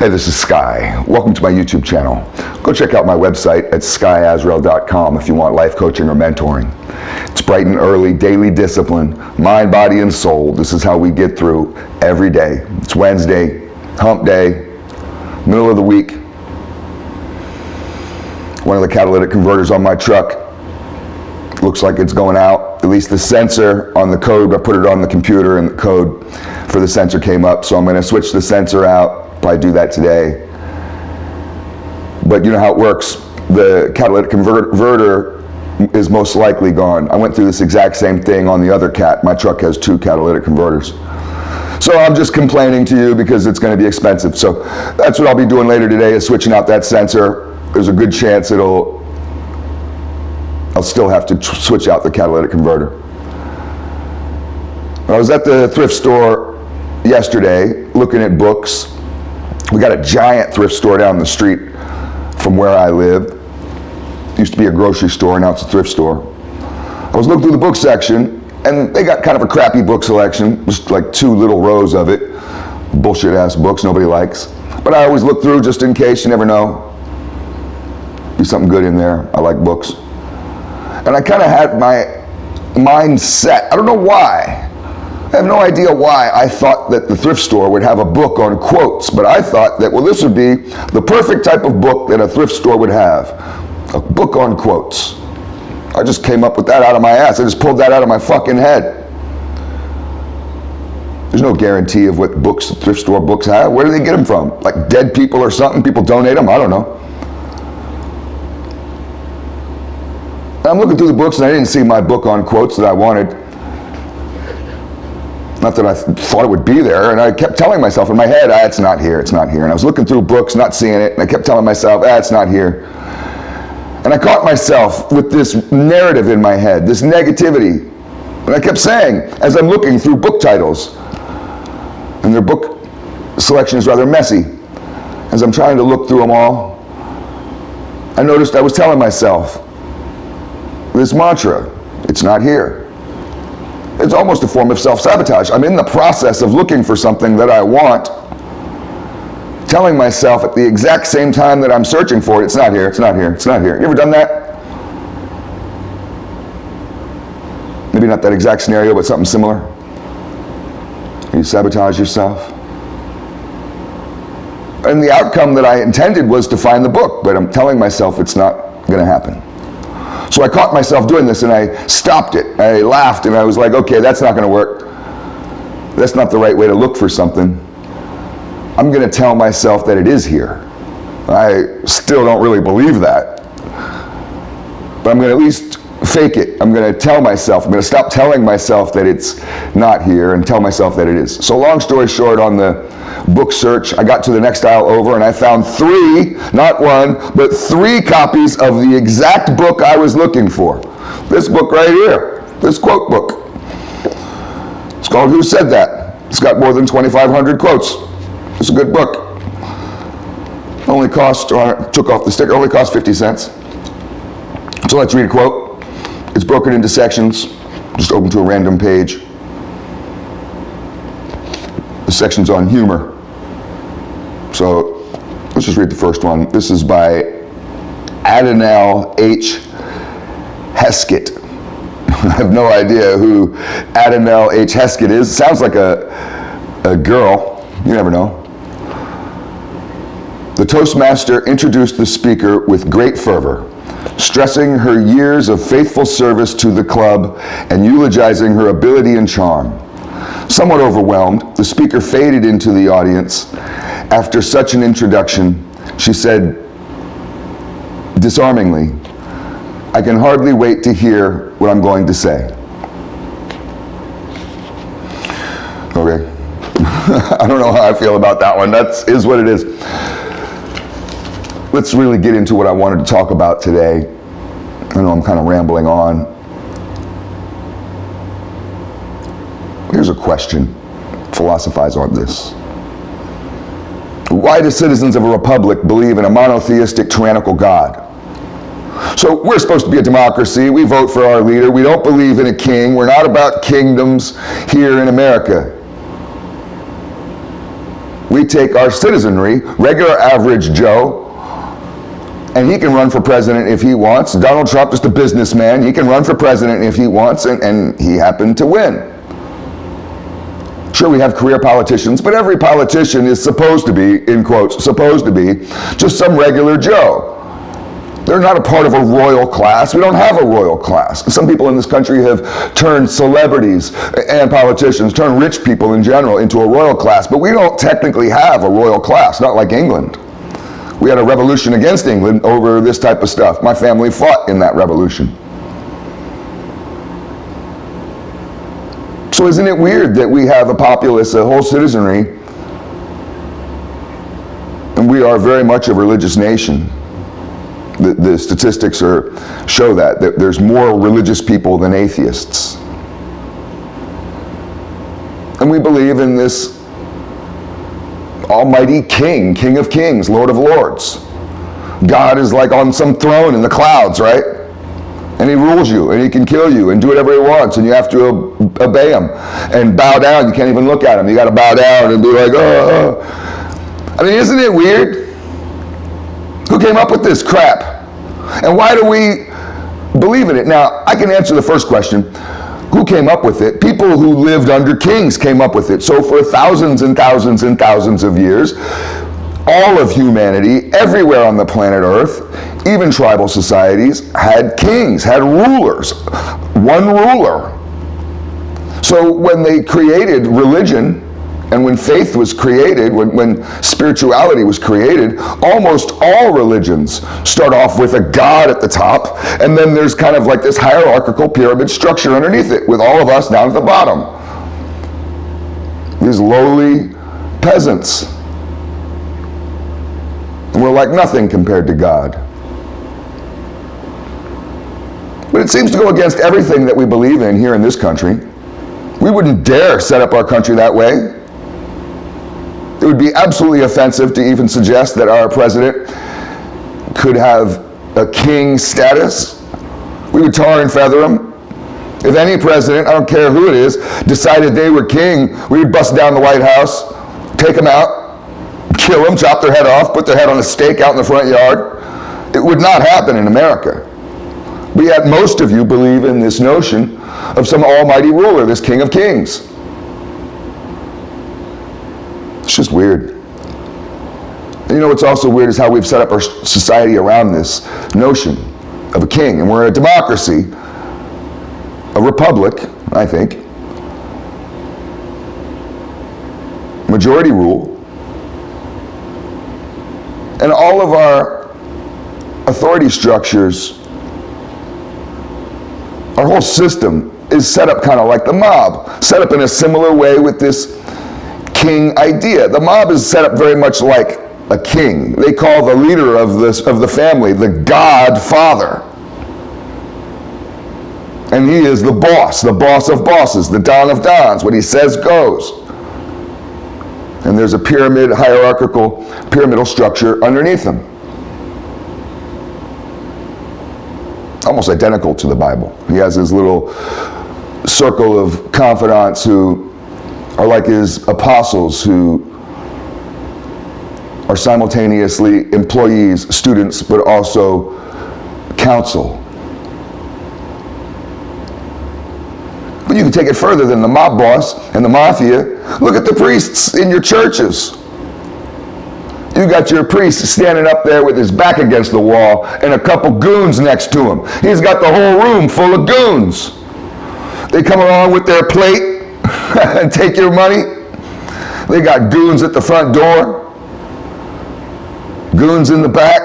Hey, this is Sky. Welcome to my YouTube channel. Go check out my website at skysworld.com if you want life coaching or mentoring. It's bright and early, daily discipline, mind, body, and soul. This is how we get through every day. It's Wednesday, hump day, middle of the week. One of the catalytic converters on my truck looks like it's going out. At least the sensor on the code, I put it on the computer and the code for the sensor came up. So I'm going to switch the sensor out. Probably do that today. But you know how it works. The catalytic converter is most likely gone. I went through this exact same thing on the other cat. My truck has 2 catalytic converters. So I'm just complaining to you because it's going to be expensive. So that's what I'll be doing later today, is switching out that sensor. There's a good chance I'll still have to switch out the catalytic converter. I was at the thrift store yesterday looking at books. We got a giant thrift store down the street from where I live. It used to be a grocery store, now it's a thrift store. I was looking through the book section, and they got kind of a crappy book selection, just like 2 little rows of it. Bullshit ass books nobody likes. But I always look through just in case, you never know. Be something good in there. I like books. And I kind of had my mind set. I don't know why. I have no idea why I thought that the thrift store would have a book on quotes, but I thought that, well, this would be the perfect type of book that a thrift store would have. A book on quotes. I just came up with that out of my ass. I just pulled that out of my fucking head. There's no guarantee of what books the thrift store books have. Where do they get them from? Like dead people or something? People donate them? I don't know. I'm looking through the books and I didn't see my book on quotes that I wanted. Not that I thought it would be there, and I kept telling myself in my head, it's not here, it's not here. And I was looking through books, not seeing it, and I kept telling myself, it's not here. And I caught myself with this narrative in my head, this negativity. And I kept saying, as I'm looking through book titles, and their book selection is rather messy, as I'm trying to look through them all, I noticed I was telling myself this mantra, it's not here. It's almost a form of self-sabotage. I'm in the process of looking for something that I want, telling myself at the exact same time that I'm searching for it, it's not here, it's not here, it's not here. You ever done that? Maybe not that exact scenario, but something similar. You sabotage yourself. And the outcome that I intended was to find the book, but I'm telling myself it's not going to happen. So I caught myself doing this and I stopped it. I laughed and I was like, okay, that's not going to work. That's not the right way to look for something. I'm going to tell myself that it is here. I still don't really believe that. But I'm going to at least fake it. I'm going to tell myself, I'm going to stop telling myself that it's not here and tell myself that it is. So long story short, on the book search, I got to the next aisle over and I found 3, not 1, but 3 copies of the exact book I was looking for. This book right here, this quote book. It's called Who Said That? It's got more than 2,500 quotes. It's a good book. Only cost, took off the sticker, only cost 50 cents. So let's read a quote. It's broken into sections. Just open to a random page. The section's on humor. So let's just read the first one. This is by Adonai H. Heskett. I have no idea who Adonai H. Heskett is. Sounds like a girl. You never know. The Toastmaster introduced the speaker with great fervor, stressing her years of faithful service to the club and eulogizing her ability and charm. Somewhat overwhelmed, the speaker faded into the audience. After such an introduction, she said disarmingly, "I can hardly wait to hear what I'm going to say." Okay. I don't know how I feel about that one. That is what it is. Let's really get into what I wanted to talk about today. I know I'm kind of rambling on. Here's a question. Philosophize on this. Why do citizens of a republic believe in a monotheistic, tyrannical God? So we're supposed to be a democracy. We vote for our leader. We don't believe in a king. We're not about kingdoms here in America. we take our citizenry, regular average Joe, and he can run for president if he wants. Donald Trump, just a businessman, he can run for president if he wants, and he happened to win. Sure, we have career politicians, but every politician is supposed to be, in quotes, supposed to be just some regular Joe. They're not a part of a royal class. We don't have a royal class. Some people in this country have turned celebrities and politicians, turned rich people in general into a royal class, but we don't technically have a royal class, not like England. We had a revolution against England over this type of stuff. My family fought in that revolution. So isn't it weird that we have a populace, a whole citizenry, and we are very much a religious nation? The statistics show that there's more religious people than atheists. And we believe in this almighty king, King of Kings, Lord of Lords. God is like on some throne in the clouds, right? And he rules you, and he can kill you, and do whatever he wants, and you have to obey him. And bow down, you can't even look at him. You got to bow down and be like, oh. I mean, isn't it weird? Who came up with this crap? And why do we believe in it? Now, I can answer the first question. Who came up with it? People who lived under kings came up with it. So for thousands and thousands and thousands of years, all of humanity, everywhere on the planet Earth, even tribal societies, had kings, had rulers, one ruler. So when they created religion, and when faith was created, when spirituality was created, almost all religions start off with a god at the top, and then there's kind of like this hierarchical pyramid structure underneath it, with all of us down at the bottom. These lowly peasants. And we're like nothing compared to God. But it seems to go against everything that we believe in here in this country. We wouldn't dare set up our country that way. It would be absolutely offensive to even suggest that our president could have a king status. We would tar and feather him. If any president, I don't care who it is, decided they were king, we would bust down the White House, take them out, kill them, chop their head off, put their head on a stake out in the front yard. It would not happen in America. But yet most of you believe in this notion of some almighty ruler, this King of Kings. It's just weird. And you know what's also weird is how we've set up our society around this notion of a king. And we're a democracy, a republic, I think. Majority rule. And all of our authority structures, our whole system is set up kind of like the mob, set up in a similar way with this king idea. The mob is set up very much like a king. They call the leader of the family the Godfather. And he is the boss of bosses, the Don of Dons. What he says goes. And there's a pyramidal structure underneath him. Almost identical to the Bible. He has his little circle of confidants who are like his apostles, who are simultaneously employees, students, but also counsel. But you can take it further than the mob boss and the mafia. Look at the priests in your churches. You got your priest standing up there with his back against the wall and a couple goons next to him. He's got the whole room full of goons. They come along with their plate and take your money. They got goons at the front door, goons in the back.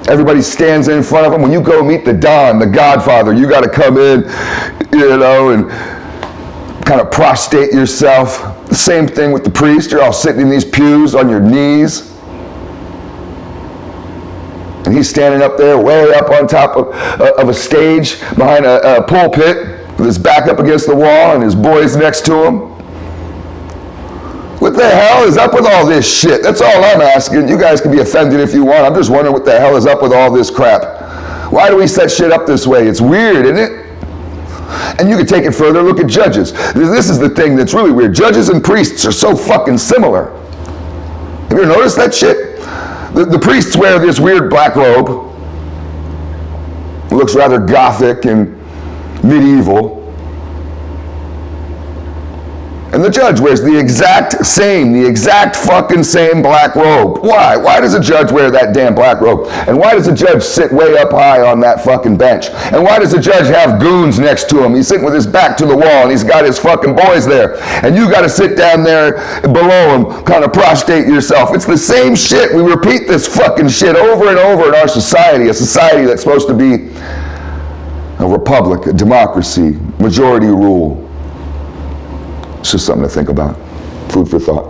Everybody stands in front of them. When you go meet the Don, the Godfather, you got to come in, and kind of prostrate yourself. The same thing with the priest. You're all sitting in these pews on your knees. And he's standing up there, way up on top of a stage behind a pulpit, with his back up against the wall and his boys next to him. What the hell is up with all this shit? That's all I'm asking. You guys can be offended if you want. I'm just wondering what the hell is up with all this crap. Why do we set shit up this way? It's weird, isn't it? And you can take it further, look at judges. This is the thing that's really weird. Judges and priests are so fucking similar. Have you ever noticed that shit? The priests wear this weird black robe. It looks rather gothic and medieval. And the judge wears the exact fucking same black robe. Why? Why does a judge wear that damn black robe? And why does a judge sit way up high on that fucking bench? And why does a judge have goons next to him? He's sitting with his back to the wall and he's got his fucking boys there. And you gotta sit down there below him, kind of prostrate yourself. It's the same shit. We repeat this fucking shit over and over in our society, a society that's supposed to be a republic, a democracy, majority rule. It's just something to think about. Food for thought.